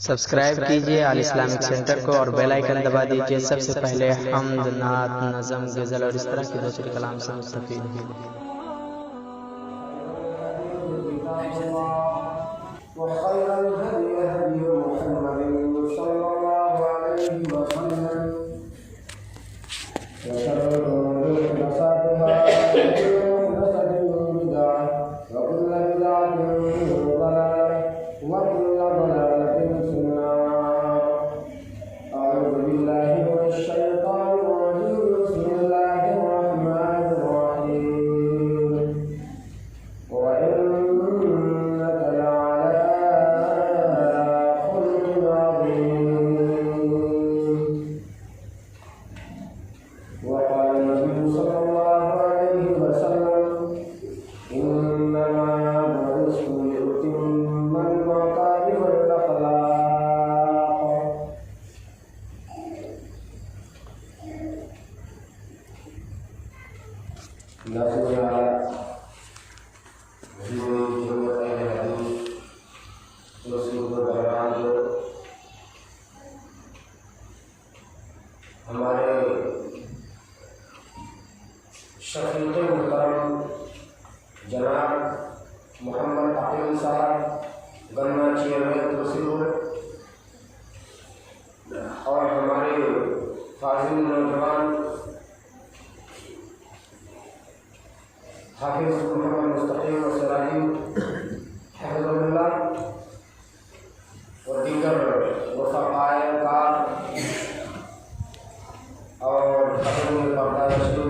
Subscribe कीजिए अल Islamic centre को और बेल आइकन दबा दीजिए सबसे पहले हम्द, नात, नज़म, गज़ल और इस तरह की दूसरी कलाम से मुस्तफ़ीद हों। हमारे शफीक़े मुहतरम जनाब मोहम्मद अकील साहब गन्ना चेयरमैन तहसील और हमारे फाजिल नौजवान हाफिज़ मोहम्मद मुस्तकीम और सराजी हफ़िज़हुल्लाह और दीगर वफ़ाक़ाए कार और खबरों में पर्दानशी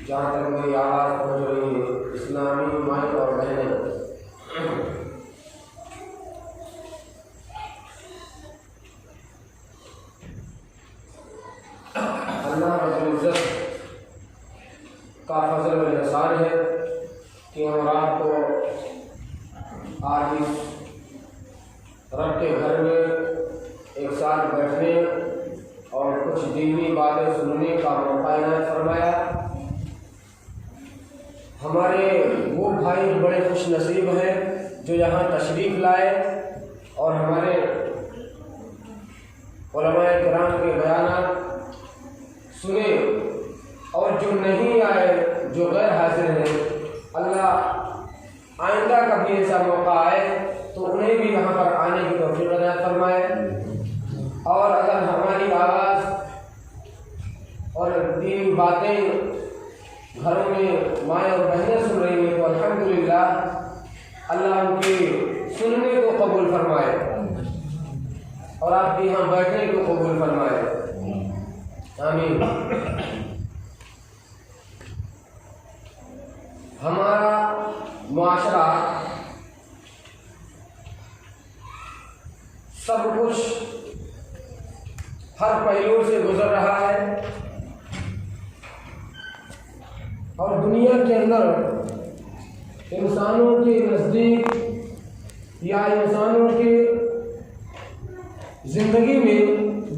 जहाँ तक मेरी आवाज़ पहुँच रही है इस्लामी माई और बहनें, अल्लाह रब्बुल इज़्ज़त का फजल और एहसान है कि हम रात को आज इस रब के घर में एक साथ बैठने और कुछ दीनी बातें सुनने का मौका इनायत फरमाया। हमारे वो भाई बड़े खुश नसीब हैं जो यहाँ तशरीफ़ लाए और हमारे उलमाए किराम के बयान सुने, और जो नहीं आए, जो गैर हाजिर हैं, अल्लाह आइंदा कभी ऐसा मौका आए तो उन्हें भी यहाँ पर आने की तौफीक इनायत फरमाए। और अगर हमारी आवाज़ और दीनी बातें घरों में माएँ और बहनें सुन रही हैं तो अल्हम्दुलिल्लाह अल्लाह उनके सुनने को कबूल फरमाए और आपके यहाँ बैठने को कबूल फरमाए, आमीन। हमारा मुआशरा सब कुछ हर पहलू से गुजर रहा है और दुनिया के अंदर इंसानों के नज़दीक या इंसानों के ज़िंदगी में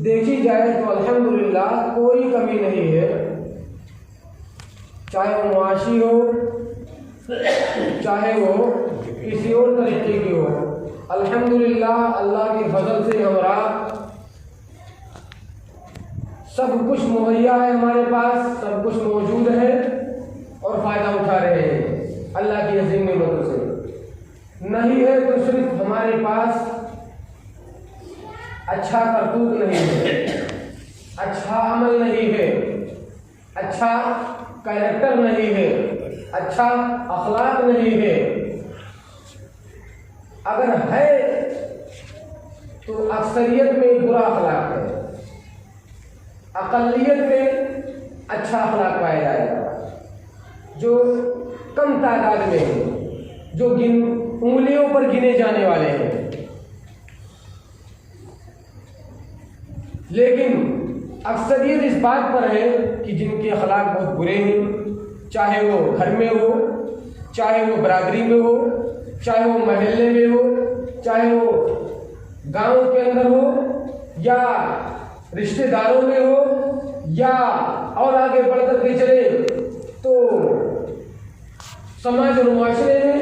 देखी जाए तो अल्हम्दुलिल्लाह कोई कमी नहीं है, चाहे वो मुआशी हो, चाहे वो किसी और तरीके की हो। अल्हम्दुलिल्लाह अल्लाह के फजल से हमारा सब कुछ मुहैया है, हमारे पास सब कुछ मौजूद है और फ़ायदा उठा रहे हैं अल्लाह की अज़ीम नेमतों से। नहीं है तो सिर्फ हमारे पास अच्छा करतूत नहीं है, अच्छा अमल नहीं है, अच्छा कैरेक्टर नहीं है, अच्छा अखलाक नहीं है। अगर है तो अक्सरियत में बुरा अखलाक है, अक़लियत में अच्छा अखलाक पाया जाएगा। जो कम तादाद में है, जो उंगलियों पर गिने जाने वाले हैं, लेकिन अक्सरियत इस बात पर है कि जिनके अखलाक बहुत बुरे हैं, चाहे वो घर में हो, चाहे वो बरादरी में हो, चाहे वो महल्ले में हो, चाहे वो गांव के अंदर हो, या रिश्तेदारों में हो, या और आगे बढ़कर के चले तो समाज और मुआशरे में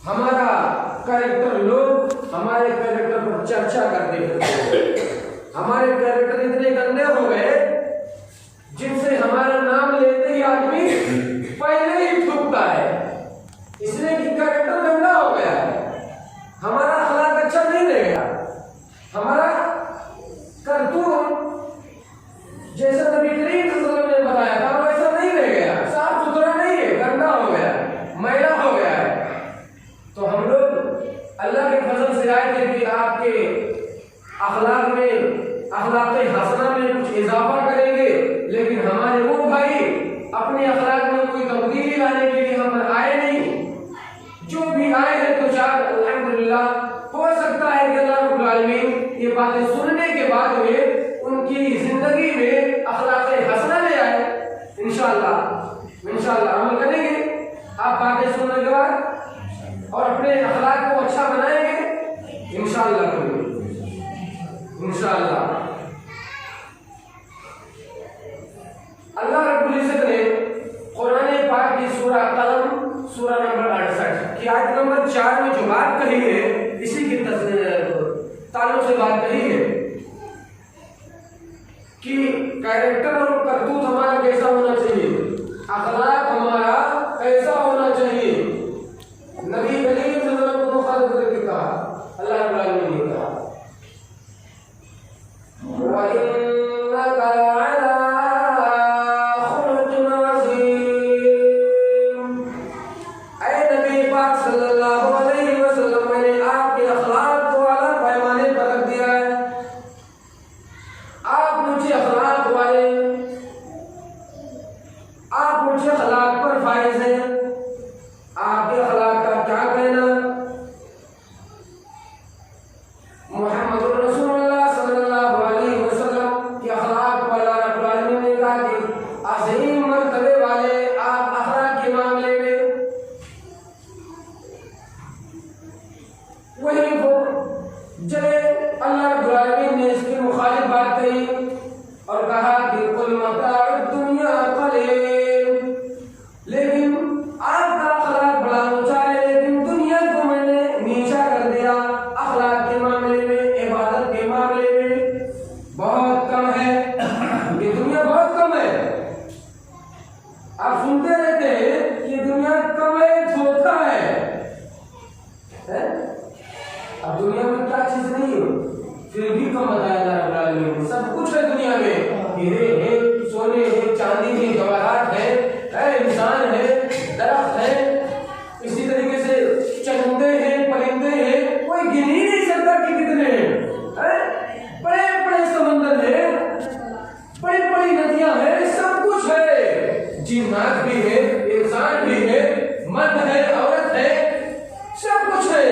हमारा कैरेक्टर लोग हमारे कैरेक्टर पर चर्चा करते हैं। हमारे कैरेक्टर इतने गंदे हो गए जिनसे हमारा नाम लेते ही आदमी पहले ही थूकता है, इसलिए कि कैरेक्टर गंदा हो गया है, हमारा अखलाक अच्छा नहीं रहेगा, हमारा करतूत जैसा नबी करीम सल्लल्लाहु अलैहि वसल्लम ने बताया था वैसा नहीं रह गया, साफ सुथरा नहीं है, गंदा हो गया, मैला हो गया है। तो हम लोग अल्लाह के फजल से आए थे कि आपके अखलाक में, अखलाक हसना में कुछ इजाफा करेंगे, लेकिन हमारे वो भाई अपने अखलाक में कोई तब्दीली लाने के लिए हम पर आए नहीं। जो भी आए हैं तो चार अल्हम्दुलिल्लाह, हो सकता है कि अल्लाह रब्बुल आलमीन ये बातें सुनने के बाद में उनकी जिंदगी में अखलाक हसना ले आए। इंशाअल्लाह इंशाअल्लाह अमल करेंगे आप बातें सुनने के बाद और अपने अखलाक को अच्छा बनाएंगे इंशाअल्लाह करेंगे इंशाअल्लाह। अल्लाह रब्बुल इज्जत ने कुरान पाक की सूरा कलम सूरा नंबर 68 की आयत नंबर 4 में जो बात कही है, इसी के ताल्लुक से बात कही है कि कैरेक्टर और करतूत हमारा कैसा होना चाहिए, अखलाक हमारा कैसा होना चाहिए। नबी करीम सल्लल्लाहु अलैहि वसल्लम को मुखातिब करके कहा, अल्लाह रब्बुल आलमीन ने कहा व इन्नका लअला खुलुकिन अज़ीम। ऐ नबी पाक सल्लल्लाहु अलैहि वसल्लम, मैंने आपके अखलाक को आला पैमाने पर रख दिया है, आप मुझे अखलाक वाले, आप मुझे अखलाक पर फाइज हैं। आपके अखलाक का क्या कहना? मुहम्मद रसूलुल्लाह सल्लल्लाहु अलैहि वसल्लम के अखलाक को अल्लाह रब्बुल आलमीन ने कहा कि अज़ीम मर्तबे वाले आप अखलाक के मामले में। वही वो जब अल्लाह रब्बुल आलमीन ने इसकी मुखालिफ बात कही और कहा कि कुल मताउद दुनिया कलील, लेकिन आपका अखलाक बड़ा ऊंचा है, लेकिन दुनिया को मैंने नीचा कर दिया। अखलाक के मामले में, इबादत के मामले में बहुत कम है, ये दुनिया बहुत कम है। आप सुनते रहते हैं ये दुनिया कम है, धोखा है? अब दुनिया में क्या चीज नहीं है, फिर भी कम बताया अल्लाह रब्बुल आलमीन। सब कुछ है दुनिया में, हीरे हैं, सोने हैं, चांदी है, जवाहरात है, इंसान है, दरख्त है, इसी तरीके से चंदे हैं, परिंदे हैं, कोई गिन ही नहीं सकता कि कितने हैं। बड़े बड़े समंदर हैं, बड़ी बड़ी नदियां हैं, सब कुछ है, जिन्नात भी है, इंसान भी है, मर्द है, औरत है, सब कुछ है।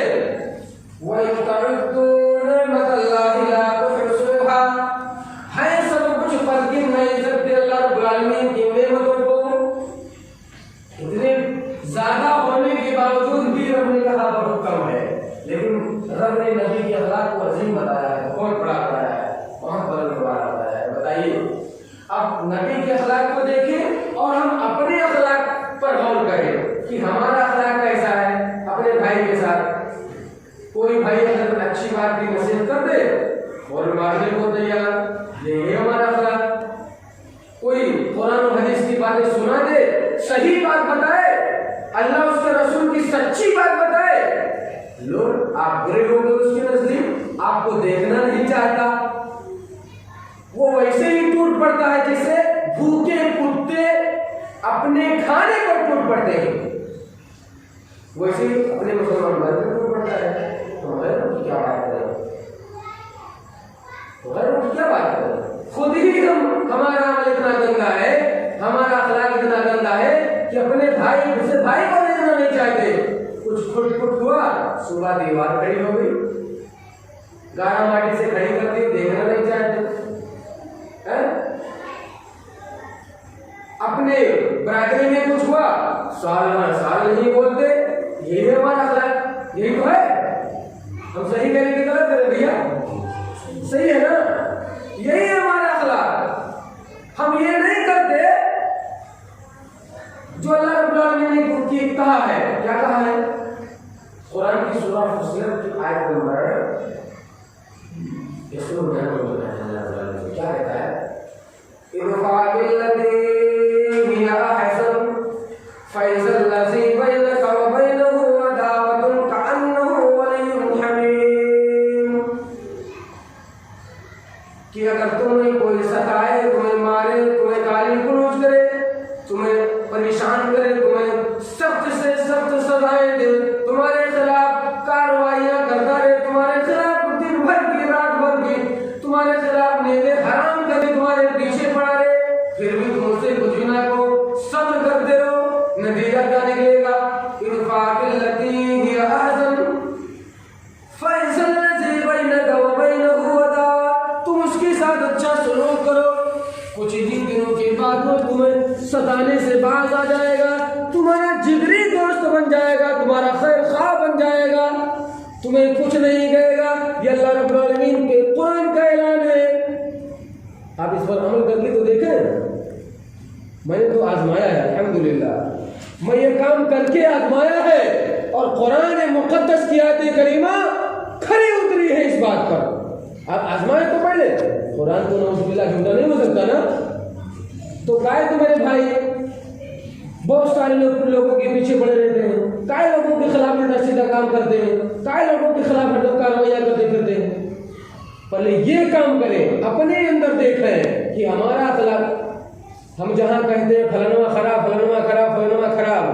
वही है सब कुछ, पर गिन नहीं सकते अल्लाह रब्बुल आलमीन की नेमतों को। इतने ज्यादा होने के बावजूद भी रब ने कहा बहुत कम है, लेकिन रब ने नबी के अखलाक को अजीम बताया है, बहुत बड़ा बताया है, बहुत बुलंद बताया है। बताइए अब नबी के अखलाक को देखें और हम अपने अखलाक पर गौर करें कि हमारा अखलाक कैसा है अपने भाई के साथ। कोई भाई अगर अच्छी बात की नसीहत कर दे और मारने को तैयार, ये हमारा अखलाक। कोई कुरान और हदीस की बातें सुना दे, सही बात बताए, अल्लाह उसके रसूल की सच्ची बात बताए, लोग आप बुरे लोग उसके नजदीक आपको देखना नहीं चाहता, वो वैसे ही टूट पड़ता है जैसे भूखे कुत्ते अपने खाने पर टूट पड़ते हैं, वैसे ही अपने मुसलमान भाई पर टूट पड़ता है। तो गैरों की क्या बात करें, तो गैरों की क्या बात करें? खुद ही हमारा अमल इतना गंदा है, हमारा अखलाक इतना गंदा है कि अपने भाई से भाई को देखना नहीं चाहते। कुछ फुट फुट हुआ, सुबह दीवार खड़ी हो गई, गाना माटी से खड़ी कर दी, देखना नहीं चाहते। अपने बरादरी में कुछ हुआ, साल नहीं बोलते, यही है हमारा अखलाक, यही तो है। हम सही कहने की गलत करें भैया, सही है ना? यही है हमारा अखलाक। हम ये नहीं करते जो अल्लाह रब्बुल आलमीन ने कहा है। क्या कहा है? कुरान की सूरा फुस्सिलत की आयत नंबर कुछ ही दिनों के बाद वो तुम्हें सताने से बाज आ जाएगा, तुम्हारा जिगरी दोस्त बन जाएगा, तुम्हारा खैर खा बन जाएगा, तुम्हें कुछ नहीं कहेगा। ये अल्लाह रब्बुल आलमीन के कुरान का ऐलान है। आप इस पर अमल करके तो देखें। मैंने तो आजमाया है, अल्हम्दुलिल्लाह मैं ये काम करके आजमाया है और कुरान मुक़द्दस की आयत करीमा खरी उतरी है इस बात पर। आप आजमाए तो पहले, कुरान को नऊज़ुबिल्लाह झूठा नहीं हो सकता ना। तो काहे तो मेरे भाई बहुत सारे लोगों के पीछे पड़े रहते हैं, काहे लोगों के खिलाफ उल्टा सीधा काम करते हैं, काहे लोगों के खिलाफ हरदम कार्रवाई करते फिरते हैं। पहले ये काम करें, अपने अंदर देखें कि हमारा अखलाक, हम जहाँ कहते हैं फलाना खराब, फलाना खराब, फलाना खराब,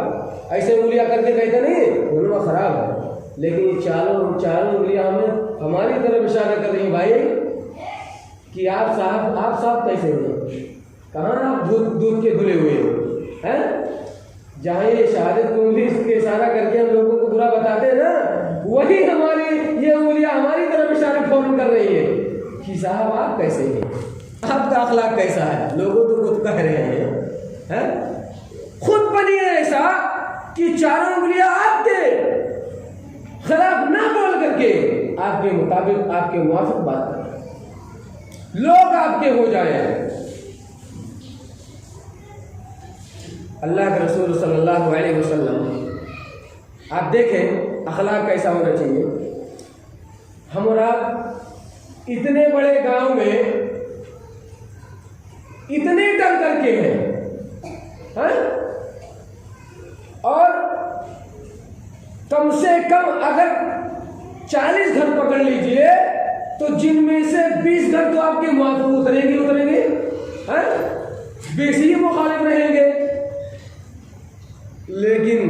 ऐसे उंगलियां करके कहते नहीं फलाना खराब है, लेकिन चारों उंगलियां हमें हमारी तरफ इशारा कर रही भाई कि आप साहब कैसे हो, कहाँ आप दूध के धुले हुए हैं। जहाँ ये शहादत की उंगली के इशारा करके हम लोगों को बुरा बताते हैं ना, वही हमारी ये उंगलियां हमारी तरफ इशारा फौरन कर रही है कि साहब आप कैसे हैं, आपका अखलाक कैसा है। लोगों तो खुद कह रहे हैं, खुद बनिए ऐसा कि चारों उंगलियां आपके खिलाफ ना बोल करके आपके मुताबिक, आपके मुवाफिक बात करें, लोग आपके हो जाए। अल्लाह के रसूल सल्लल्लाहु अलैहि वसल्लम आप देखें अखलाक कैसा होना चाहिए। हम और आप इतने बड़े गांव में इतने डर करके हैं, और कम से कम अगर 40 घर पकड़ लीजिए तो जिनमें से 20 घर तो आपके मुआफ़िक उतरेंगे, 20 ही मुखालिफ रहेंगे। लेकिन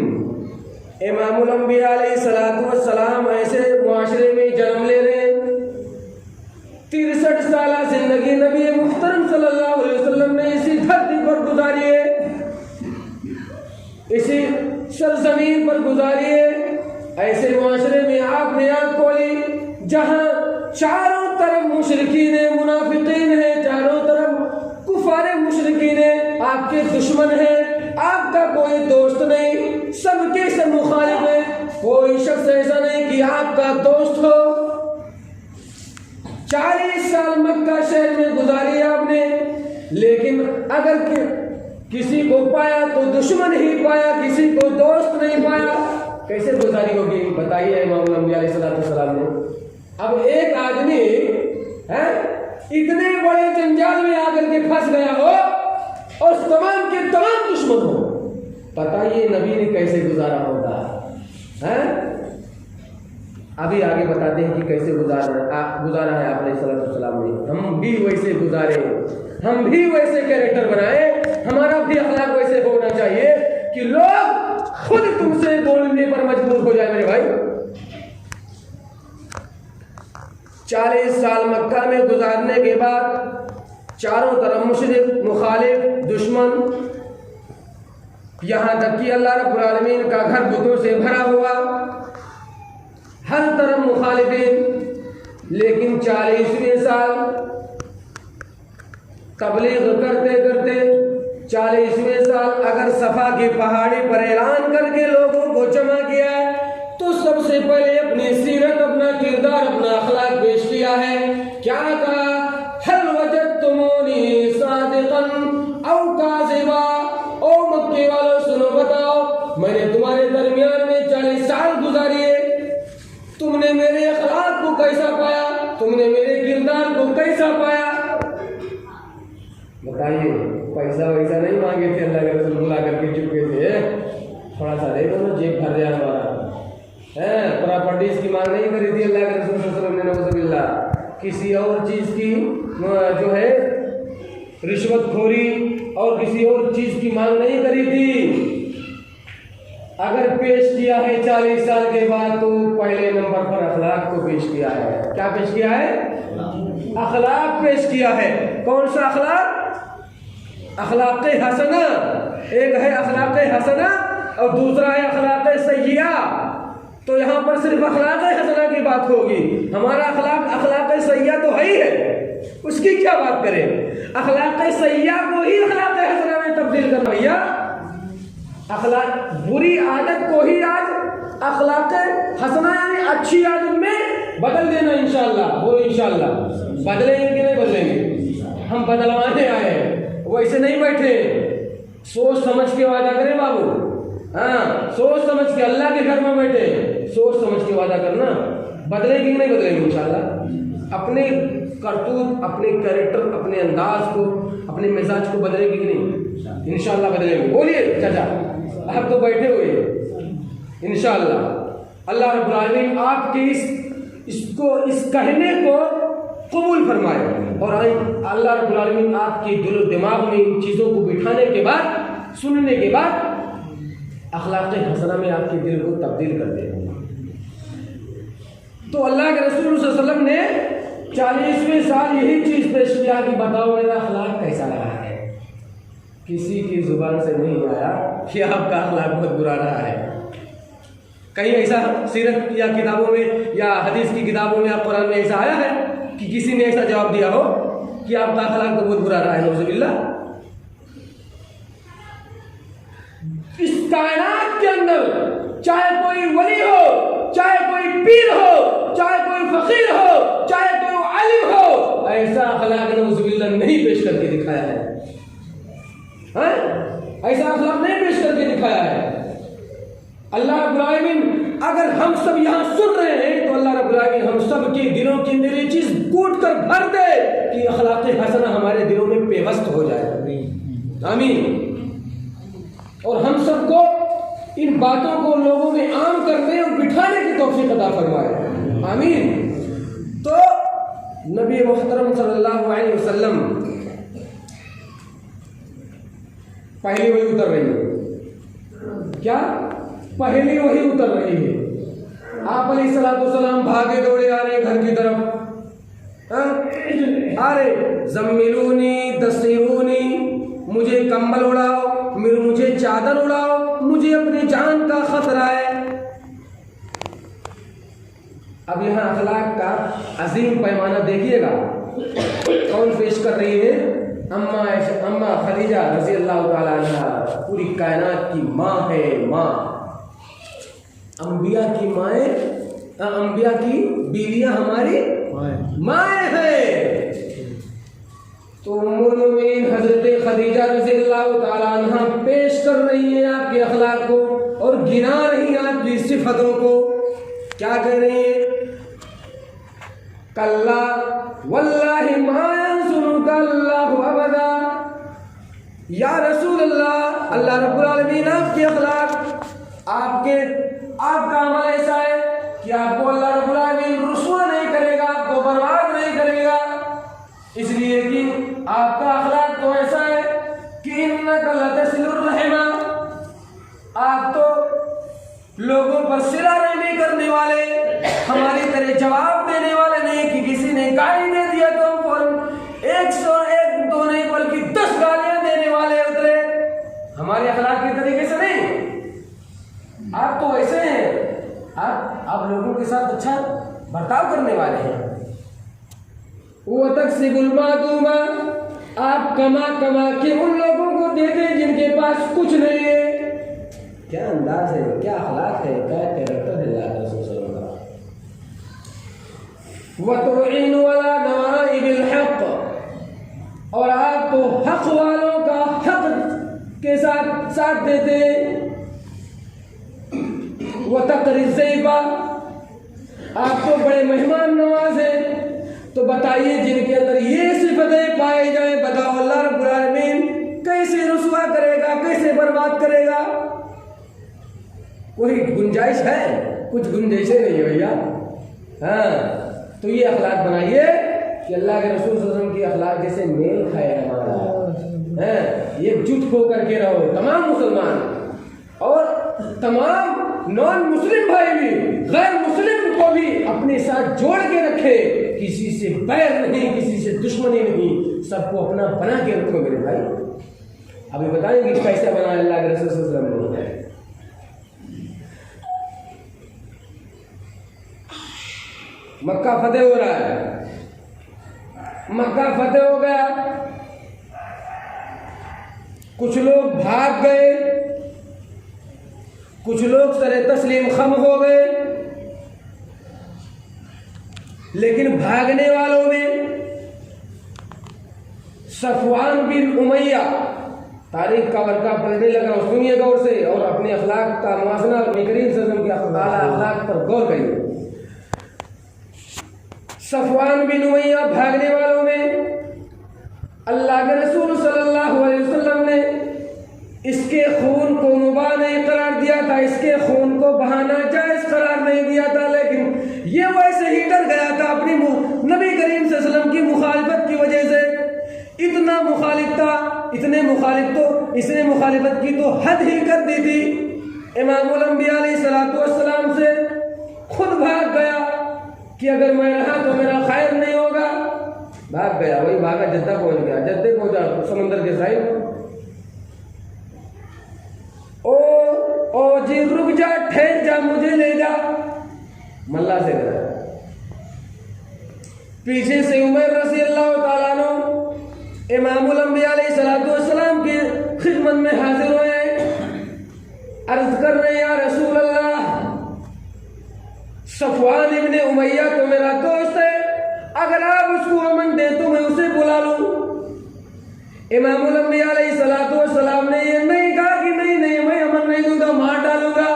इमामुल अंबिया अलैहिस्सलातु वस्सलाम ऐसे मुआशरे में जन्म ले रहे हैं। 63 साल जिंदगी नबी मुहतरम सल्लल्लाहु अलैहि वसल्लम ने इसी धरती पर गुजारी है, इसी सरजमीन पर गुजारी है। ऐसे मुआशरे में आपने आँख खोली जहाँ चारों तरफ मुशरिकीन है, मुनाफिकीन है, चारों तरफ कुफारे मुशरिकीन है, आपके दुश्मन है, आपका कोई दोस्त नहीं, सबके सब मुखालिफ है। कोई शख्स ऐसा नहीं कि आपका दोस्त हो। 40 साल मक्का शहर में गुजारी आपने, लेकिन अगर किसी को पाया तो दुश्मन ही पाया, किसी को दोस्त नहीं पाया। कैसे गुजारी होगी बताइए इमाम अंबिया अलैहिस्सलाम ने। अब एक आदमी है इतने बड़े जंजाल में आकर के फंस गया हो और तमाम के तमाम दुश्मन हो, बताइए नबी ने कैसे गुजारा होगा है। अभी आगे बताते हैं कि कैसे गुजारा है आप अलैहिस्सलाम ने। हम भी वैसे गुजारे, हम भी वैसे कैरेक्टर बनाए, हमारा भी अखलाक वैसे होना चाहिए कि लोग खुद तुमसे बोलने पर मजबूर हो जाए। मेरे भाई 40 साल मक्का में गुजारने के बाद चारों तरफ मुशरिक, मुखालिफ, दुश्मन, यहाँ तक कि अल्लाह रब्बुल आलमीन का घर बुतों से भरा हुआ, हर तरफ मुखालिफिन। लेकिन 40वें साल तबलीग करते करते 40वें साल अगर सफा की पहाड़ी पर ऐलान करके लोगों को जमा किया तो सबसे पहले अपनी सीरत, अपना किरदार, अपना अखलाक पेश किया है। क्या कहा? हल वजदतुमूनी सादिक़न औ काज़िबा। ओ मक्के वालों सुनो, बताओ मैंने तुम्हारे दरमियान में 40 साल गुजारिए, तुमने मेरे अखलाक को कैसा पाया, तुमने मेरे किरदार को कैसा पाया? बताइए। पैसा वैसा नहीं मांगे थे अल्लाह के रसूल, बुला करके चुपके थे, थोड़ा सा दे दो ना, जेब भर जाए हमारा है। प्रॉपर्टीज की मांग नहीं करी थी अल्लाह के रसूल सल्लल्लाहु अलैहि वसल्लम ने, नऊज़ुबिल्लाह। किसी और चीज की जो है रिश्वतखोरी और किसी और चीज की मांग नहीं करी थी। अगर पेश किया है 40 साल के बाद तो पहले नंबर पर अखलाक को पेश किया है। क्या पेश किया है? अखलाक पेश किया है। कौन सा अखलाक? अखलाक हसना। एक है अखलाक हसना और दूसरा है अखलाक सय्या। तो यहाँ पर सिर्फ अखलाक हसना की बात होगी, हमारा अखलाक सय्या तो है ही है, उसकी क्या बात करें। अखलाक सय्या को ही अखलाक हसना में तब्दील करना भैया। अखलाक बुरी आदत को ही आज अखलाक हसना यानी अच्छी आदत में बदल देना इंशाअल्लाह। बोलो इंशाअल्लाह। बदलेंगे कि नहीं बदलेंगे? हम बदलवाने आए हैं, वैसे नहीं बैठे। सोच समझ के वादा करें बाबू। हाँ, सोच समझ के अल्लाह के घर में बैठे, सोच समझ के वादा करना। बदलेंगे कि नहीं बदलेंगे इंशाअल्लाह? अपने करतूत, अपने कैरेक्टर, अपने अंदाज को, अपने मिजाज को बदलेंगे कि नहीं? इंशाअल्लाह बदलेंगे। बोलिए चाचा, आप तो बैठे हुए हैं इंशाअल्लाह। अल्लाह रब्बुल आलमीन आपके इस कहने को कबूल फरमाए और अल्लाह रब्बुल आलमीन आपके दिल दिमाग में इन चीज़ों को बिठाने के बाद, सुनने के बाद अखलाक हसना में आपके दिल को तब्दील कर दे। तो अल्लाह के रसूल सल्लल्लाहु अलैहि वसल्लम ने 40वें साल यही चीज़ पेश किया कि बताओ मेरा अखलाक कैसा रहा है। किसी की जुबान से नहीं आया कि आपका अखलाक बहुत बुरा रहा है। कहीं ऐसा सीरत या किताबों में या हदीस की किताबों में या कुरान में ऐसा आया है कि किसी ने ऐसा जवाब दिया हो कि आपका अखलाक तो बहुत बुरा रहा है? नौजुबिल्लाह। इस कायनात के अंदर चाहे कोई वली हो, चाहे कोई पीर हो, चाहे कोई फकीर हो, चाहे कोई आलिम हो, ऐसा अखलाक नौजुबिल्लाह नहीं पेश करके दिखाया है। ऐसा अखलाक नहीं पेश करके दिखाया है। अल्लाह रब्बुल आलमीन, अगर हम सब यहाँ सुन रहे हैं तो अल्लाह रब्बुल आलमीन हम सब के दिलों के अंदर ये चीज कूट कर भर दे कि अखलाक हसना हमारे दिलों में पेवस्त हो जाए। आमीन। और हम सबको इन बातों को लोगों में आम करने और बिठाने की तौफीक अता फरमाए। आमीन। तो नबी मुहतरम सल्लल्लाहु अलैहि वसल्लम पहली वही उतर रही है। क्या? पहली वही उतर रही है। आप अलैहिस्सलाम भागे दौड़े आ रहे घर की तरफ। अरे ज़म्मिलूनी दस्तिरूनी, मुझे कंबल उड़ाओ, मुझे चादर उड़ाओ, मुझे अपनी जान का खतरा है। अब यहाँ अखलाक का अजीम पैमाना देखिएगा। कौन पेश कर रही है? अम्मा खदीजा रज़ी अल्लाह ताला अन्हा, पूरी कायनात की माँ है। माँ, अंबिया की माएँ, अंबिया की बीवियाँ हमारी माएँ हैं। तो उम्मुल मोमिनीन हजरत खदीजा रज़ी अल्लाह ताला अन्हा पेश कर रही है आपके अखलाक को और गिना रही है आपकी सिफतों को। क्या कह रही है? कल्ला वल्लाहि मा यंसुरुका अल्लाहु अबदा। या रसूल अल्लाह, अल्लाह रब्बुल आलमीन आपके अखलाक, आपका अमल ऐसा है कि आपको अल्लाह रब्बुल आलमीन रुसवा नहीं करेगा, आपको बर्बाद नहीं करेगा। इसलिए कि आपका अखलाक तो ऐसा है कि इन्नका लतसिलुर रहमा, आप तो लोगों पर सिला रहमी करने वाले, हमारी तरह जवाब देने वाले नहीं कि किसी ने गाली दे दिया तो हम फौरन 101 दो नहीं बल्कि 10 गालियां देने वाले उतरे। हमारे अखलाक के तरीके से नहीं। आप तो ऐसे हैं, आप लोगों के साथ अच्छा बर्ताव करने वाले हैं। वो तक से गुलमादूमा, आप कमा के उन लोगों को देते जिनके पास कुछ नहीं है। क्या अंदाज है, क्या अखलाक है, क्या कैरेक्टर है अल्लाह के रसूल सल्लल्लाहु अलैहि वसल्लम। वतुईनु अला नवाइबिल हक़, और आप तो हक वालों का हक के साथ साथ देते। वतक़रिज़ ज़ैबा, आप तो बड़े मेहमान नवाज हैं। तो बताइए जिनके अंदर ये सिफतें पाई जाए, बताओ अल्लाह रब्बुल आलमीन कैसे रुसवा करेगा, कैसे बर्बाद करेगा? कोई गुंजाइश है? कुछ गुंजाइश नहीं है भैया। हाँ, तो ये अखलाक बनाइए कि अल्लाह के रसूल सल्लल्लाहु अलैहि वसल्लम की अखलाक जैसे मेल खाए हमारा। एकजुट होकर के रहो तमाम मुसलमान और तमाम नॉन मुस्लिम भाई भी, गैर मुस्लिम को भी अपने साथ जोड़ के रखे। किसी से बैर नहीं, किसी से दुश्मनी नहीं, सबको अपना बना के रखो मेरे भाई। अभी बताएंगे कैसे बनाया अल्लाह के रसूल सल्लल्लाहु अलैहि वसल्लम ने। मक्का फतेह हो रहा है, मक्का फतेह हो गया कुछ लोग भाग गए, कुछ लोग सरे तस्लीम खम हो गए। लेकिन भागने वालों में सफवान बिन उमैया, तारीख का वर्का पढ़ने लगा, सुनिए गौर से और अपने अखलाक का मुआसना और करीम सल्लल्लाहु अलैहि वसल्लम के अखलाक पर गौर करिए। सफवान बिन उमैया भागने वालों में अल्लाह के रसूल सल्लल्लाहु अलैहि वसल्लम ने इसके खून को मुबाह नहीं करार दिया था, इसके खून को बहाना जायज करार नहीं दिया था, लेकिन ये वैसे ही डर गया था अपनी नबी करीम सल्लल्लाहु अलैहि वसल्लम की मुखालिफत की वजह से। इतना मुखालिफ था, इतने मुखालिफ तो इसने मुखालिफत की तो हद ही कर दी थी। इमामुल अंबिया अलैहिस्सलातु वस्सलाम से खुद भाग गया कि अगर मैं रहा तो मेरा खैर नहीं होगा। भाग गया, वही भागा, जद्दा पहुंच गया। जद्दे पहुंचा समंदर के साइड, ओ जी रुक जा, ठहर जा, मुझे ले जा। मल्ला से गया। पीछे से उमर रज़ी अल्लाह तआला अन्हु इमामुल अंबिया अलैहिस्सलातु वस्सलाम की खिदमत में हाजिर हुए। अर्ज कर रहे या रसूल अल्लाह, सफवान इब्ने उमैया तो मेरा दोस्त है, अगर आप उसको अमन दे तो मैं उसे बुला लूं। इमामुल अंबिया अलैहिस्सलातु वस्सलाम ने ये नहीं कहा कि नहीं नहीं मैं अमन नहीं दूंगा, मार डालूंगा।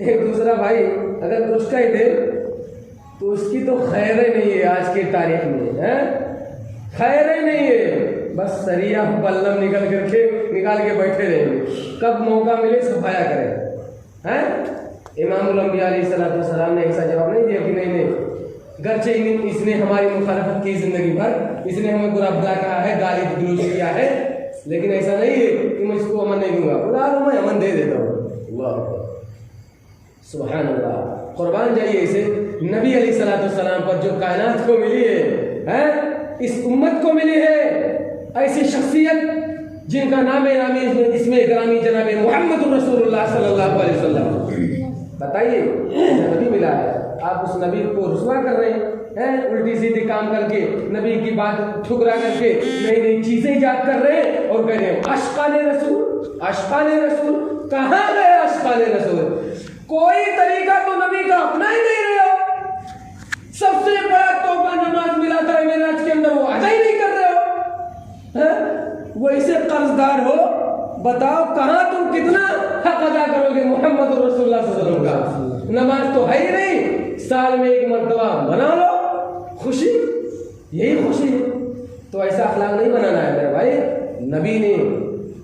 एक दूसरा भाई अगर कुछ कह दे तो उसकी तो खैर ही नहीं है आज की तारीख में, है खैर ही नहीं है। बस सरिया बल्लम निकाल के बैठे रहेंगे, कब मौका मिले सफाया करें, हैं। इमामुल अंबिया अलैहिस्सलातु वस्सलाम ने ऐसा जवाब नहीं दिया कि नहीं नहीं, गर्चे इसने हमारी मुखालफत की जिंदगी भर, इसने हमें बुरा भला कहा है, गाली गलौज किया है, लेकिन ऐसा नहीं है कि मैं इसको अमन नहीं दूंगा, बुला लो मैं अमन दे देता हूँ। अल्लाह सुभान अल्लाह, कुर्बान जाइए इसे नबी अलैहिस्सलातु वस्सलाम पर जो कायनात को मिली है, इस उम्मत को मिली है ऐसी शख्सियत जिनका नाम इसमें ग्रामी जनाब मोहम्मद रसूलुल्लाह सल्लल्लाहु अलैहि वसल्लम। बताइए नबी मिला है, आप उस नबी को रुसवा कर रहे हैं, उल्टी सीधी काम करके, नबी की बात ठुकरा करके नई नई चीजें ईजाद कर रहे हैं और कह रहे हैं अश्काने रसूल, अश्काने रसूल। कहाँ गए अश्काने रसूल? कोई तरीका तो नबी का अपना ही नहीं रहे हो। सबसे बड़ा तौबा नमाज मिला था मेराज के अंदर, वो अदा ही नहीं कर रहे हो। वैसे कर्जदार हो, बताओ कहाँ तुम कितना हक अदा करोगे मोहम्मद रसूलुल्लाह सल्लल्लाहु अलैहि वसल्लम का? नमाज तो है ही नहीं, साल में एक मर्तबा बना लो, खुशी, यही खुशी है। तो ऐसा अखलाक नहीं बनाना है मेरे भाई। नबी ने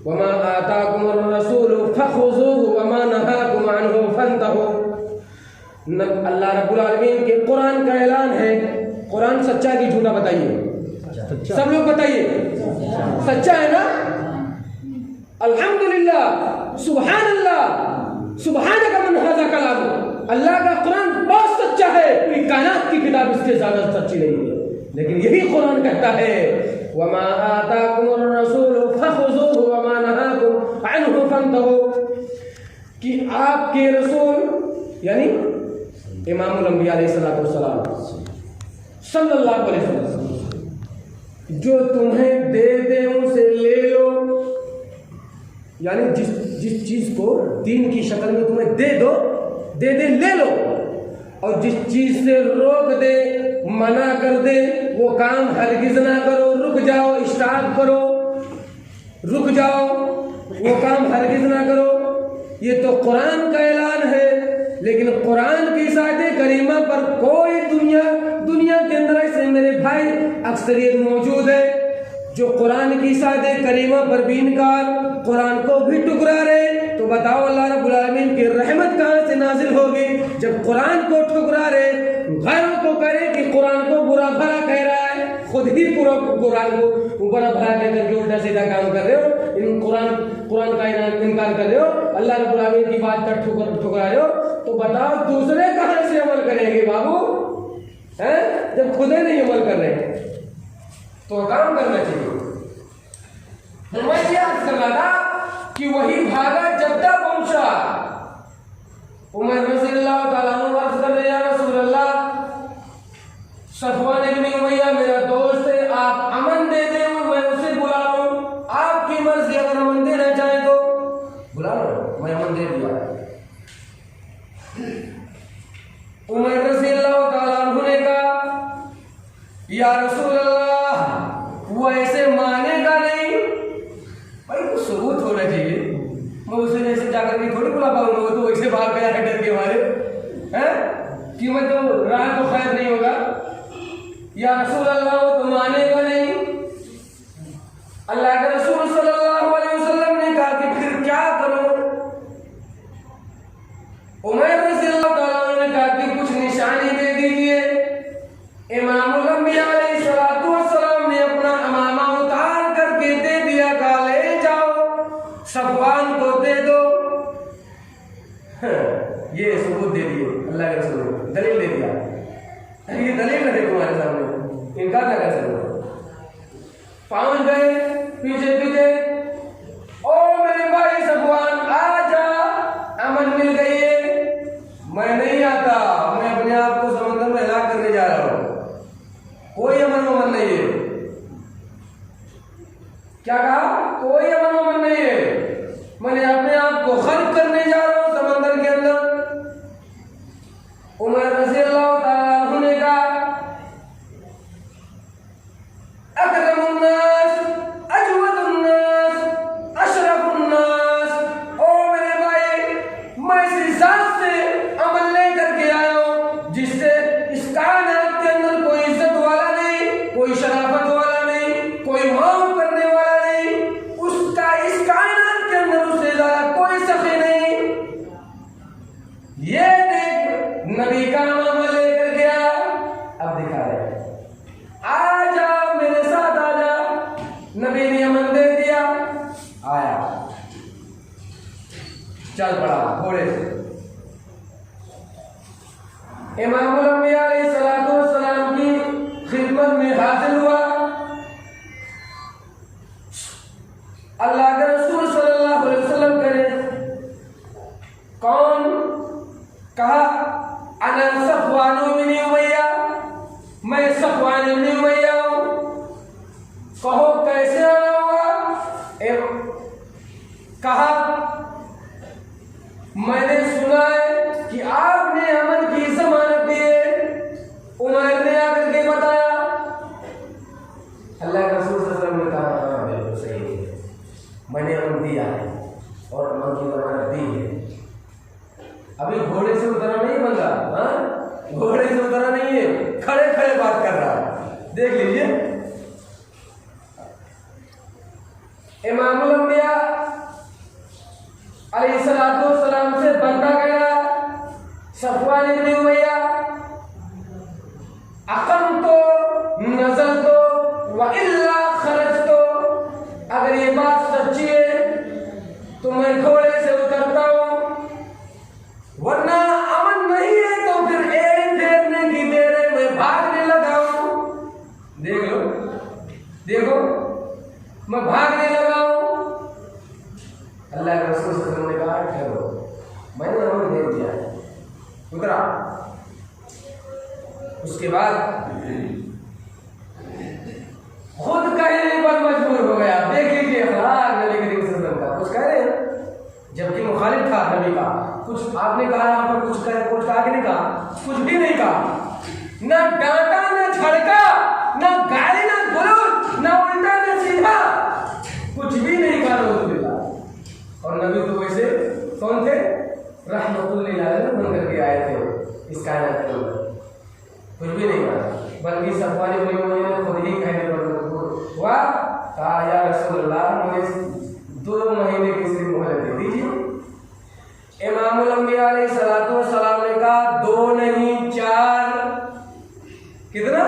वमा आताकुमुर रसूल फखुज़ूहु वमा नहाकुम अन्हु फंतहू। अल्लाह रब्बुल आलमीन के कुरान का ऐलान है। कुरान सच्चा कि झूठा बताइए, सब लोग बताइए, सच्चा है ना? अल्हम्दुलिल्लाह, सुभान अल्लाह, सुभानका मन हाज़ा कलाम। अल्लाह का कुरान बहुत सच्चा है, कोई कायनात की किताब इसके ज्यादा सच्ची नहीं है। लेकिन यही कुरान कहता है वमा आताकुमुर रसूल फखुज़ूहु वमा नहाकुम अन्हु फंतहू, कि आपके रसूल यानी इमामुल अंबिया अलैहिस्सलातु वस्सलाम सल्लल्लाहु अलैहि वसल्लम जो तुम्हें दे दे उसे ले लो। यानी जिस चीज को दीन की शक्ल में तुम्हें दे दो, दे दे ले लो, और जिस चीज से रोक दे, मना कर दे, वो काम हरगिज ना करो, रुक जाओ, स्टॉप करो, रुक जाओ, वो काम हरगिज ना करो। ये तो कुरान का ऐलान है। लेकिन कुरान की सादे करीमा पर कोई दुनिया के अंदर ऐसे मेरे भाई अक्सरियत मौजूद है जो कुरान की सादे करीमा पर भी इनकार, कुरान को भी टुकरा रहे। तो बताओ अल्लाह रब्बुल आलमीन की रहमत कहाँ से नाजिल होगी जब कुरान को टुकरा रहे, गैरों को करे कि कुरान को बुरा भला कह रहा है, खुद ही कुरान को बुरा भला कहकर के उल्टा सीधा काम कर रहे हो, इन कुरान का इनकार कर रहे हो, अल्लाह रब्बुल आलमीन की बात पर ठुकरा रहे हो। तो बताओ दूसरे कहाँ से अमल करेंगे बाबू, हैं? जब खुद ही नहीं अमल कर रहे तो काम करना चाहिए। मैं क्या अर्ज कर रहा था कि वही भागा जद्दा पहुंचा। उमर रज़ियल्लाहु ताला अन्हु अर्ज कर रहे या रसूल अल्लाह, सफवान इब्न उमैया मेरा दोस्त है, आप अमन दे दें, मैं उसे या रसूल अल्लाह, वो ऐसे मानेगा नहीं। भाई कुछ सबूत होना चाहिए। मैं उसे जैसे जाकर के थोड़ी बुला पाऊंगा, वो तो वैसे भाग गया है डर के मारे, हैं कि मैं तो राह तो खैर नहीं होगा। या रसूल अल्लाह, वो तो मानेगा नहीं। अल्लाह के रसूल सल्लल्लाहु अलैहि वसल्लम ने कहा कि फिर क्या करूं? उमर रज़ियल्लाहु ताला अन्हु ने कहा कि कुछ निशानी दे दीजिए। इमामुल अंबिया अलैहिस्सलातु वस्सलाम ने अपना अमामा उतार करके दे दिया, कहा ले जाओ सफवान को दे दो। ये सबूत दे दिए अल्लाह के रसूल ने, दलील दे दिया। ये दलील रहे तुम्हारे सामने, इनकार ना कर सकते। पहुंच गए पीछे पीछे, ओ मेरे भाई सफवान आ जा, अमन मिल गई है। मैं नहीं आता, मैं अपने आप को समंदर में हिला करने जा रहा हूं, कोई अमन वमन नहीं है। क्या कहा? कोई अमन वमन नहीं है, मैंने अपने आप को खर्च करने जा रहा हूं समंदर के अंदर। उमर रज़ियल्लाहु ताला अन्हु ने कहा अकरमुन्नास अजवदुन्नास अशरफुन्नास, ओ मेरे भाई, मैं इस जात से अमल लेकर के आया हूं जिससे इस कायनात के अंदर कोई इज्जत वाला नहीं, कोई शराफत वाला नहीं, कोई माफ करने वाला नहीं, उसका इस कायनात के अंदर उससे ज्यादा कोई सखी नहीं। ये देख नबी का अमल लेकर गया। अब दिखा रहे, आ जा मेरे साथ आ जा। नबी ने अमन दे दिया, आया, चल पड़ा घोड़े से। इमामुल अंबिया अलैहिस्सलातु वस्सलाम की खिदमत में हाजिर हुआ। अल्लाह के रसूल सल्लल्लाहु अलैहि वसल्लम करे, कौन? कहा अना सफवान इब्न उमय्या, मैं सफवान इब्न उमय्या हूं। कहो कैसे आना हुआ? कहा मैंने सुना है कि आपने अमन की जमानत दी है। उमर ने आकर के बताया। अल्लाह के रसूल सल्लल्लाहु अलैहि वसल्लम ने कहा हाँ बिल्कुल सही है, मैंने अमन दिया है और अमन की जमानत दी है। अभी घोड़े से उतरा नहीं बंदा, हाँ घोड़े से उतरा नहीं है, खड़े खड़े बात कर रहा है। देख लीजिए, इमामुल अंबिया अलैहिस्सलातु वस्सलाम से बनता गया सफवान इब्न उमय्या, अकम तो नजर तो व इल्ला खरज तो। अगर ये बात सच्ची है तो मैं घोड़े से उतरता हूं, वरना अमन नहीं है तो फिर एक फेरने की देर है, मैं भागने लगा हूं। देख लो, देखो मैं भागने लगा हूं। अल्लाह के रसूल सल्लल्लाहु अलैहि वसल्लम ने कहा ठहरो, मैंने अमन दे दिया, उतरा। उसके बाद खुद कहने पर मजबूर हो गया। देख लीजिए अखलाक नबी करीम सल्लल्लाहु अलैहि वसल्लम का। कुछ कह रहे हैं जबकि मुखालिफ था नबी का, कुछ आपने कहा यहाँ पर, कुछ कहा कि नहीं कहा? कुछ भी नहीं कहा, न डांटा न झड़का, न गाली न गुरूर, न उल्टा न सीधा, कुछ भी नहीं कहा रसूलुल्लाह। और नबी तो वैसे कौन थे? रहमतुल लिल आलमीन बन करके आए थे इस कायनात के अंदर, कुछ भी नहीं कहा। बल्कि सफवान इब्न उमय्या ने खुद ही कहने पर मजबूर हुआ, कहा या रसूलुल्लाह मुझे 2 महीने की सिर्फ मोहलत दे दीजिए। इमामुल अंबिया अलैहिस्सलातु वस्सलाम ने कहा 2 नहीं 4। कितना?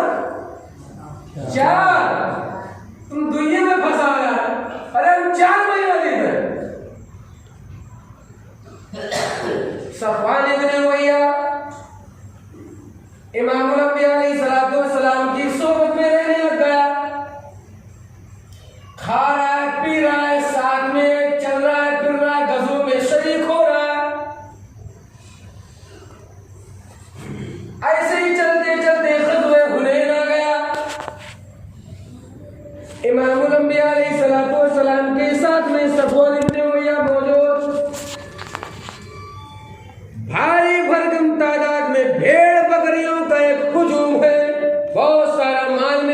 4। तुम दुनिया में फंसा रहा है, अरे हम 4 महीना दे रहे। सफवान इब्न उमय्या इमामुल अंबिया अलैहिस्सलातु वस्सलाम की सोबत में रहने लग गया। खा रहा है, पी रहा है, साथ में चल रहा है, फिर रहा है, गज़ों में शरीक हो रहा है। ऐसे ही चलते चलते ग़ज़वे हुनैन आ गया। इमामुल अंबिया अलैहिस्सलातु वस्सलाम के साथ में सफवान इब्न उमय्या मौजूद। भारी भरकम तादाद में भेड़ बकरियों का एक हुजूम है, बहुत सारा माल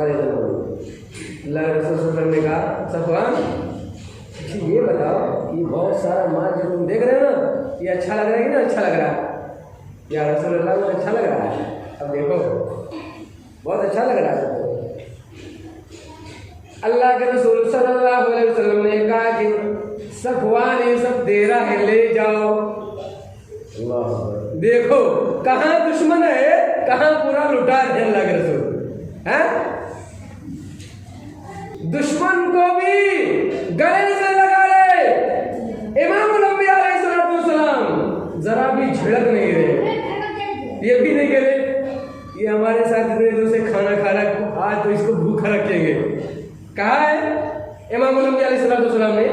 वाले अल्लाह के रसूल सल्लल्लाहु अलैहि वसल्लम ने कहा, सफवान ये बताओ कि बहुत सारा माल जो तुम देख रहे हो ना, ये अच्छा लग रहा है कि ना अच्छा लग रहा है? या रसूल अल्लाह मुझे अच्छा लग रहा है। अब देखो बहुत अच्छा लग रहा है। अल्लाह के रसूल सल्लल्लाहु अलैहि वसल्लम ने कहा कि सफवान ये सब दे रहा है, ले जाओ। देखो कहाँ दुश्मन है, कहाँ पूरा लुटा है अल्लाह के रसूल है। दुश्मन को भी गले से लगा ले। इमामुल अंबिया अलैहिस्सलाम जरा भी झिड़क नहीं रहे, ये भी नहीं कह रहे ये हमारे साथ इतने दिनों से खाना खा रहा, आज तो इसको भूखा रखेंगे। कहा है इमामुल अंबिया अलैहिस्सलाम ने?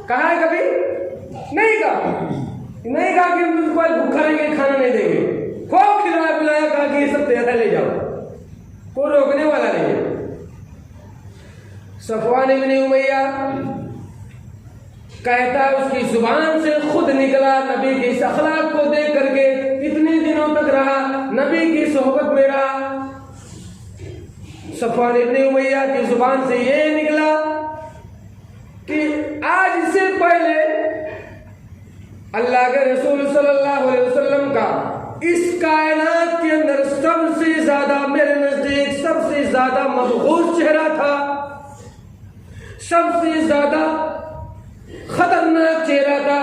कहा है कभी? नहीं कहा कि हम तुझको आज भूखा रहेंगे, खाना नहीं देंगे। खूब खिलाया पिलाया, कहा कि ये सब तैयार ले जाओ, कोई रोकने वाला नहीं है। सफवान इब्न उमैया कहता उसकी जुबान से खुद निकला, नबी के इस अखलाक को देख करके इतने दिनों तक रहा, नबी की सोहबत में रहा। सफवान इब्न उमैया की जुबान से ये निकला कि आज इससे पहले अल्लाह के रसूल सल्लल्लाहु अलैहि वसल्लम का इस कायनात के अंदर सबसे ज्यादा, मेरे नजदीक सबसे ज्यादा मबगूज चेहरा था, सबसे ज्यादा खतरनाक चेहरा था,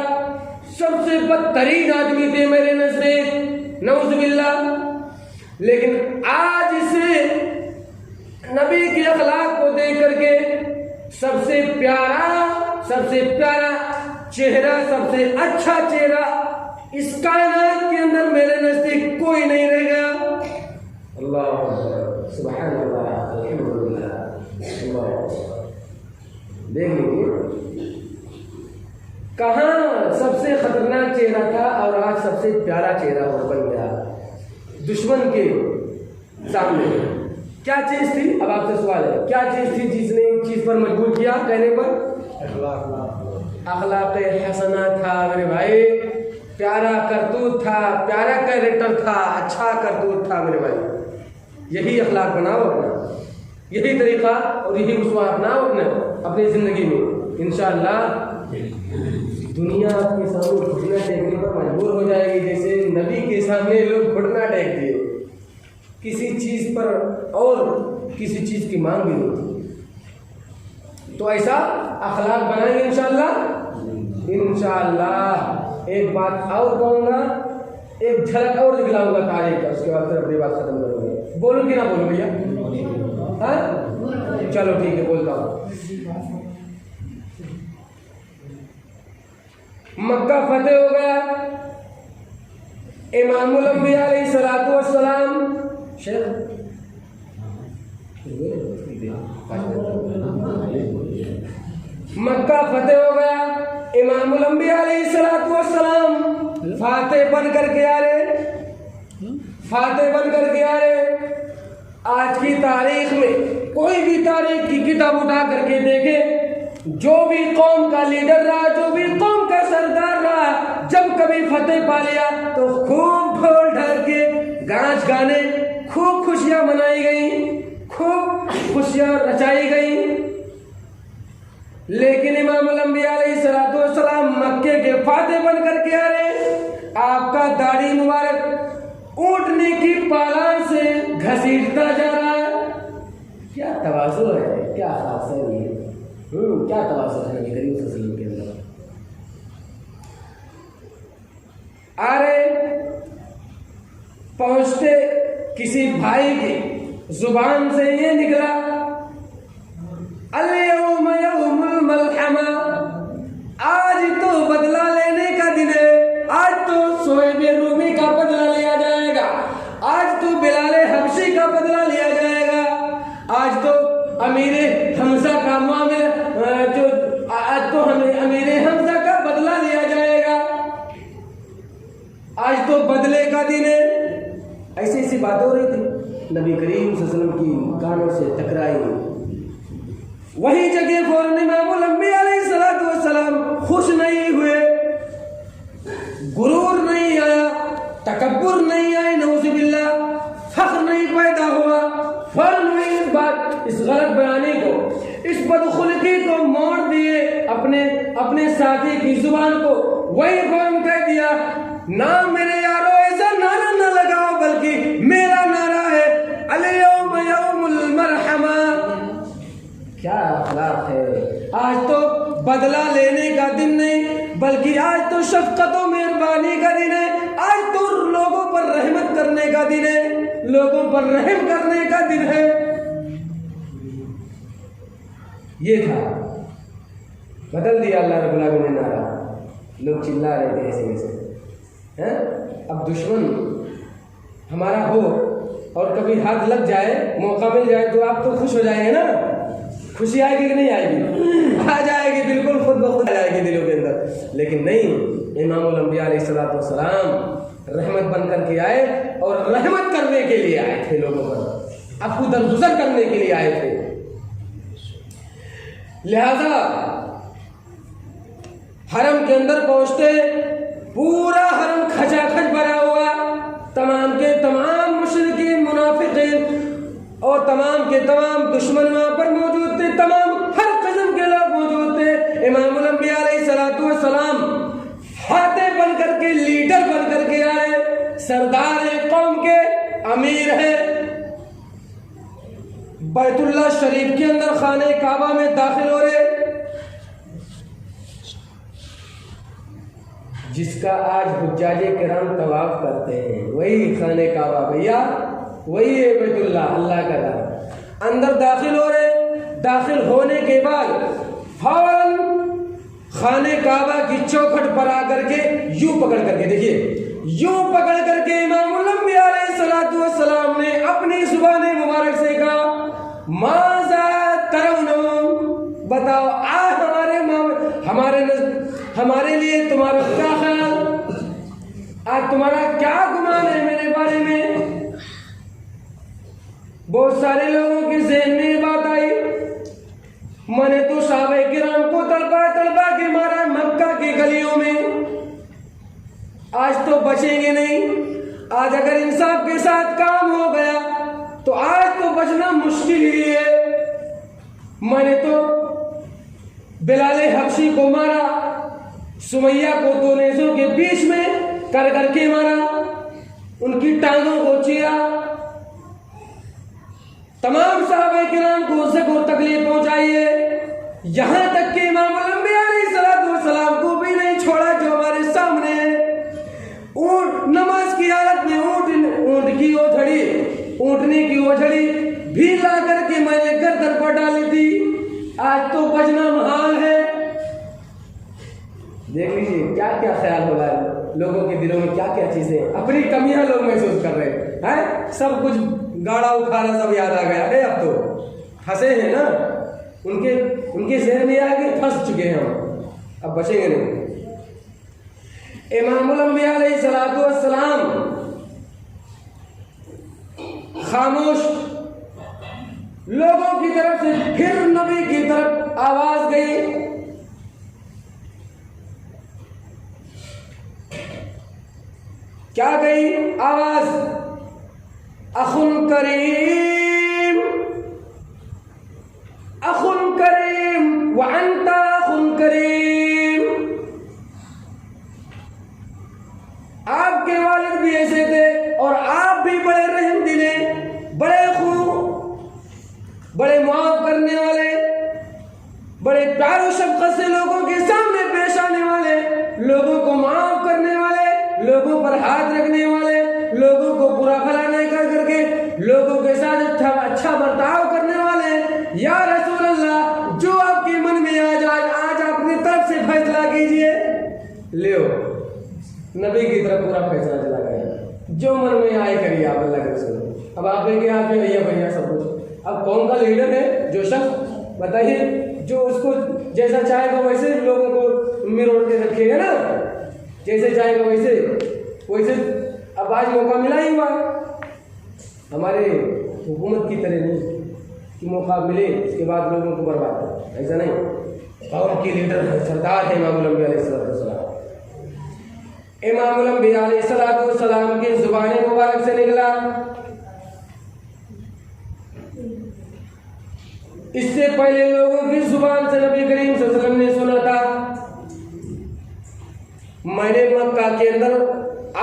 सबसे बदतरीन आदमी थे मेरे नजदीक, नऊजुबिल्लाह। लेकिन आज इसे नबी के अखलाक को देख करके सबसे प्यारा चेहरा, सबसे अच्छा चेहरा इस कायनात के अंदर मेरे नजदीक कोई नहीं रह गया। अल्लाह सुभान अल्लाह, अल्हम्दुलिल्लाह। देख लीजिए कहाँ सबसे खतरनाक चेहरा था और आज सबसे प्यारा चेहरा बन गया दुश्मन के सामने। क्या चीज थी? अब आपसे सवाल है, क्या चीज थी जिसने इस चीज पर मजबूर किया कहने पर? अखलाक हसना था मेरे भाई, प्यारा करतूत था, प्यारा कैरेक्टर था, अच्छा करतूत था मेरे भाई। यही अखलाक बनाओ अपना, यही तरीका और यही उस्वा अपनाओ अपनी जिंदगी में। इंशाअल्लाह दुनिया आपके सामने घुटना टेकने पर मजबूर हो जाएगी, जैसे नबी के सामने लोग घुटना टेक दिए, किसी चीज पर और किसी चीज की मांग भी नहीं थी। तो ऐसा अखलाक बनाएंगे इंशाअल्लाह। एक बात और कहूँगा, एक झलक और दिखलाऊंगा तारीख का, उसके बाद फिर अपनी बात खत्म करूँगा। बोलूँ कि ना बोलूँ भैया? हाँ चलो ठीक है, बोलता हूँ। मक्का फतेह हो गया, इमामुल अंबिया अलैहिस्सलातु वस्सलाम मक्का फतेह हो गया, इमामुल अंबिया अलैहिस्सलातु वस्सलाम फातेह बन करके आ रहे। आज की तारीख में कोई भी तारीख की किताब उठा करके देखे, जो भी कौम का लीडर रहा, जो भी कौम का सरदार रहा, जब कभी फतेह पा लिया तो खूब ढोल ढाल के गाज गाने, खूब खुशियां मनाई गई, खूब खुशियां रचाई गई। लेकिन इमामुल अंबिया अलैहिस्सलातु वस्सलाम मक्के के फातेह बन करके आ रहे, आपका दाढ़ी मुबारक ऊँटने की पालान से घसीटता जा रहा है। क्या तवाज़ु है, क्या हासिल है, क्या तवाज़ु है नबी करीम सल्लल्लाहु अलैहि वसल्लम के अंदर। अरे पहुंचते किसी भाई की जुबान से ये निकला, अल-यौम यौमुल मलहमा, आज तो बदला लेने का दिन है, आज तो सोएब रूमी का बदला लिया जाएगा, आज तो बिलाल हबशी का बदला लिया जाएगा, आज तो अमीर हमजा का मामला आज तो हमें अमीर हमजा का बदला लिया जाएगा, आज तो बदले का दिन है। ऐसी ऐसी बातें हो रही थी, नबी करीम सल्लल्लाहु अलैहि वसल्लम की कानों से टकराई। वही जगह फौरन इमामुल अंबिया अलैहिस्सलातु वस्सलाम खुश नहीं हुए, गुरूर नहीं आया, तकब्बुर नहीं आया, नऊजुबिल्लाह, फख्र नहीं पैदा हुआ, फौरन वही बात, इस गलत बयानी को, इस बदखुल्की को मोड़ दिए अपने साथी की जुबान को। वही कौन कह दिया, ना मेरे यारो ऐसा नारा ना लगाओ, बल्कि मेरा नारा है अल-यौम यौमुल मरहमा। क्या अखलाक है। आज तो बदला लेने का दिन नहीं, बल्कि आज तो शफकत और मेहरबानी का दिन है। आज तो लोगों पर रहमत करने का दिन है, लोगों पर रहम करने का दिन है। ये था, बदल दिया अल्लाह रब्बुल आलमीन ने नारा। लोग चिल्ला रहे थे ऐसे वैसे हैं। अब दुश्मन हमारा हो और कभी हाथ लग जाए, मौका मिल जाए, तो आप तो खुश हो जाएंगे ना। खुशी आएगी कि नहीं आएगी? आ जाएगी, बिल्कुल खुद ब खुद आ जाएगी दिलों के अंदर। लेकिन नहीं, इमामुल अंबिया अलैहिस्सलातु वस्सलाम रहमत बन करके आए और रहमत करने के लिए आए थे, लोगों पर आपको दरगुजर करने के लिए आए थे। लिहाजा हरम के अंदर पहुंचते पूरा हरम खचाखच भरा हुआ, तमाम के तमाम मुशरिकीन, मुनाफिकीन और तमाम के तमाम दुश्मन वहां पर मौजूद थे। तमाम हर किस्म के लोग मौजूद थे। इमामुल अंबिया अलैहिस्सलातु वस्सलाम हाथे बन करके, लीडर बन करके आए, सरदार है कौम के, अमीर है। बैतुल्लाह शरीफ के अंदर खाने काबा में दाखिल हो रहे, जिसका आज हुज्जाजे किराम तवाफ करते हैं, वही खाने काबा भैया, वही है बैतुल्लाह, अल्लाह का घर। अंदर दाखिल हो रहे, दाखिल होने के बाद फौरन खाने काबा की चौखट पर आकर के यूं पकड़ करके, देखिए यूं पकड़ करके इमामुल अंबिया अलैहिस्सलातु वस्सलाम ने अपनी जुबान मुबारक से कहा, माज़ा तरौनो, बताओ आज हमारे लिए तुम्हारा क्या ख्याल, आज तुम्हारा क्या गुमान है मेरे बारे में। बहुत सारे लोगों के ज़हन में ये बात आई, मैंने तो सहाबा किराम को तड़पा के मारा मक्का की गलियों में, आज तो बचेंगे नहीं। आज अगर इंसाफ के साथ काम हो गया तो आज तो बचना मुश्किल ही है। मैंने तो बिलाल हबशी को मारा, सुमैया को दो नेज़ों के बीच में कर करके मारा, उनकी टांगों को चीरा, तमाम सहाबा किराम को ज़ख्म और तकलीफ पहुंचाई है। यहां तक कि इमामुल अंबिया अलैहिस्सलातु वस्सलाम को भी नहीं छोड़ा, जो हमारे सामने है। ऊंट नमाज की हालत में ऊंटने की ओझड़ी भी ला करके मैंने गर्दन पर डाली थी। आज तो बचना महाल है। देख लीजिए क्या क्या ख्याल हो रहा है लोगों के दिलों में, क्या क्या चीजें, अपनी कमियां लोग महसूस कर रहे हैं। सब कुछ गाड़ा उखाड़ा सब याद आ गया है। अब तो फंसे हैं ना, उनके ज़हन में आके फंस चुके हैं हम, अब बचेंगे नहीं। इमामुल अंबिया अलैहिस्सलातु वस्सलाम खामोश, लोगों की तरफ से फिर नबी की तरफ आवाज गई, क्या गई आवाज, अखुन करीम, अखुन करीम व अंता अखुन करीम। आपके वालिद भी ऐसे थे और आप भी बड़े रहम दिले, बड़े बड़े मुआफ करने वाले, बड़े प्यार और शफ़क़त से लोगों के सामने पेश आने वाले, लोगों को माफ करने वाले, लोगों पर हाथ रखने वाले, लोगों को बुरा भला नहीं कर करके लोगों के साथ अच्छा बर्ताव करने वाले। या रसूल अल्लाह, जो आपके मन में आज अपनी तरफ से फैसला कीजिए। ले नबी की तरफ पूरा फैसला चला गया, जो मन में आए करिए आप अल्लाह के रसूल। अब आप लेके हाथ में भैया सब कुछ। अब कौन का लीडर है? जो शख्स, बताइए, जो उसको जैसा चाहेगा वैसे लोगों को मिरोड़ के रखेगा ना, जैसे चाहेगा वैसे। अब आज मौका मिला ही हुआ हमारे हुकूमत की तरह नहीं कि मौका मिले उसके बाद लोगों को बर्बाद कर, ऐसा नहीं। कौम की लीडर है, सरदार है इमामुल अंबिया अलैहिस्सलाम। इमामुल अंबिया अलैहिस्सलाम की जुबान मुबारक से निकला, इससे पहले लोगों की जुबान से नबी करीम सल्लल्लाहु अलैहि वसल्लम ने सुना था, मैंने मक्का के अंदर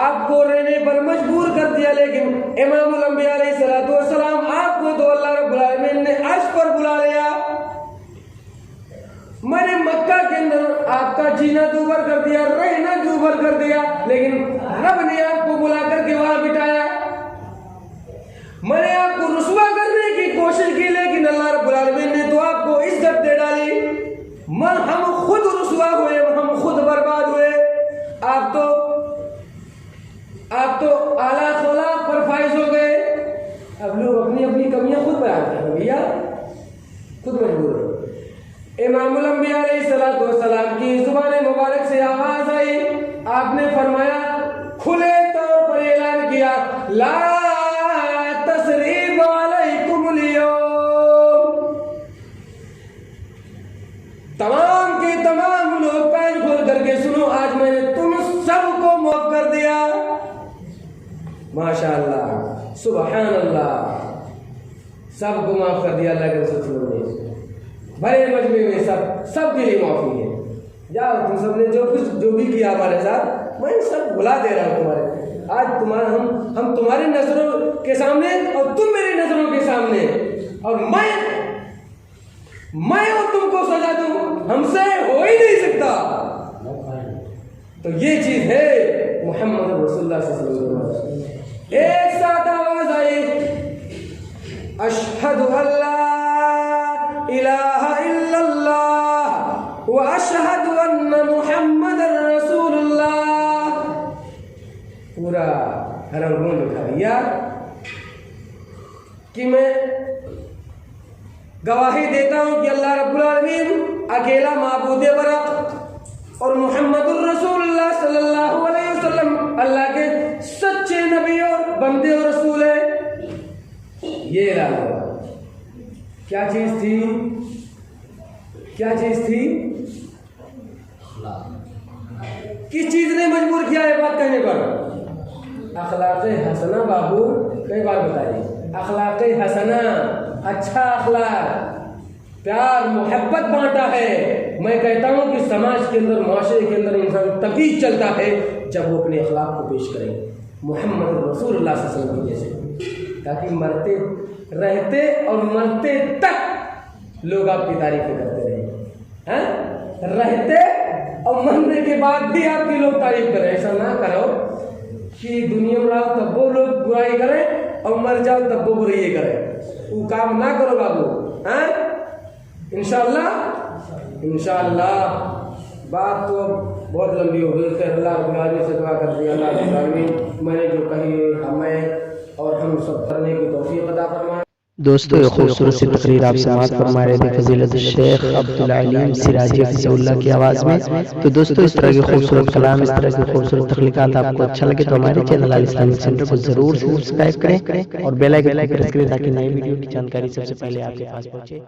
आपको रहने पर मजबूर कर दिया, लेकिन इमामुल अंबिया अलैहिस्सलातु वस्सलाम आपको तो अल्लाह रब्बुल आलमीन ने अर्श पर बुला लिया। मैंने मक्का के अंदर आपका जीना दूभर कर दिया, रहना दूभर कर दिया, लेकिन रब ने आपको बुला करके वहां बिठाया। मैंने आपको रुसवा करने की कोशिश की, लेकिन अल्लाह रब्बुल आलमीन ने तो आपको इज्जत दे डाली। हम खुद रुसवा हुए, हम खुद बर्बाद हुए। आप तो आला खोला पर फाइज हो गए। अब लोग अपनी अपनी कमियां खुद बयान कर भैया, खुद मजबूर हो। इमामुल अंबिया अलैहिस्सलातु वस्सलाम की जुबान मुबारक से आवाज आई, आपने फरमाया, खुले तौर पर ऐलान किया, ला तसरीब अलैकुमुल यौम। तमाम के तमाम लोग पैर खोल करके सुनो, आज मैंने तुम सबको माफ कर दिया। माशाअल्लाह, सुभान अल्लाह, सबको माफ कर दिया अल्लाह के रसूल ने। बड़े मजमे में सबके लिए माफी है। जाओ, तुम सबने जो भी किया हमारे साथ, मैं सब भुला दे रहा हूँ तुम्हारे। आज हम तुम्हारी नजरों के सामने और तुम मेरी नजरों के सामने, और मैं और तुमको सजा दूं, हमसे हो ही नहीं सकता। तो ये चीज है मोहम्मद रसूलुल्लाह सल्लल्लाहु अलैहि वसल्लम। एक साथ आवाज आई, अशहदु अल्ला इलाहा इल्लल्लाह व अशहदु अन्ना मुहम्मदर रसूलुल्लाह। पूरा हरम गूंज उठा दिया कि मैं गवाही देता हूं कि अल्लाह रब्बुल आलमीन अकेला माबूद बरक और मुहम्मदुर रसूलुल्लाह सल्लल्लाहु अलैहि वसल्लम अल्लाह के सच्चे नबी और बंदे और रसूल है। ये ऐलान हुआ। क्या चीज थी? किस चीज ने मजबूर किया ये बात कहने पर? अखलाक़े हसना बाबू, कई बार बताइए, अखलाक़े हसना, अच्छा अखलाक, प्यार मोहब्बत बांटा है। मैं कहता हूं कि समाज के अंदर, माशरे के अंदर इंसान तभी चलता है जब वो अपने अखलाक को पेश करे मोहम्मद रसूलुल्लाह सल्लल्लाहु अलैहि वसल्लम की जैसे, ताकि मरते रहते और मरते तक लोग आपकी तारीफें करते रहे। रहते और मरने के बाद भी आपकी लोग तारीफ करें। ऐसा ना करो कि दुनिया में रहो तब वो लोग बुराई करें और मर जाओ तब वो बुराई करें। वो काम ना करो बाबू। इंशाअल्लाह बात तो बहुत लंबी हो गई। अल्लाह रब्बुल आलमीन से दुआ करते हैं, अल्लाह रब्बुल आलमीन मैंने जो कही हमें और हम सब करने की तौफीक अता फरमाए। दोस्तों, ये खूबसूरत सी तकरीर आप समाअत फरमा रहे थे फजीलत शेख अब्दुल अलीम सिराजी हफिज़हुल्लाह की आवाज़ में। तो दोस्तों, इस तरह के खूबसूरत कलाम, इस तरह की खूबसूरत तख्लीकात आपको अच्छा लगे तो हमारे चैनल अल इस्लामिक सेंटर को जरूर सब्सक्राइब करें और बेल आइकन प्रेस करें ताकि नई वीडियो की जानकारी सबसे पहले आपके पास पहुंचे।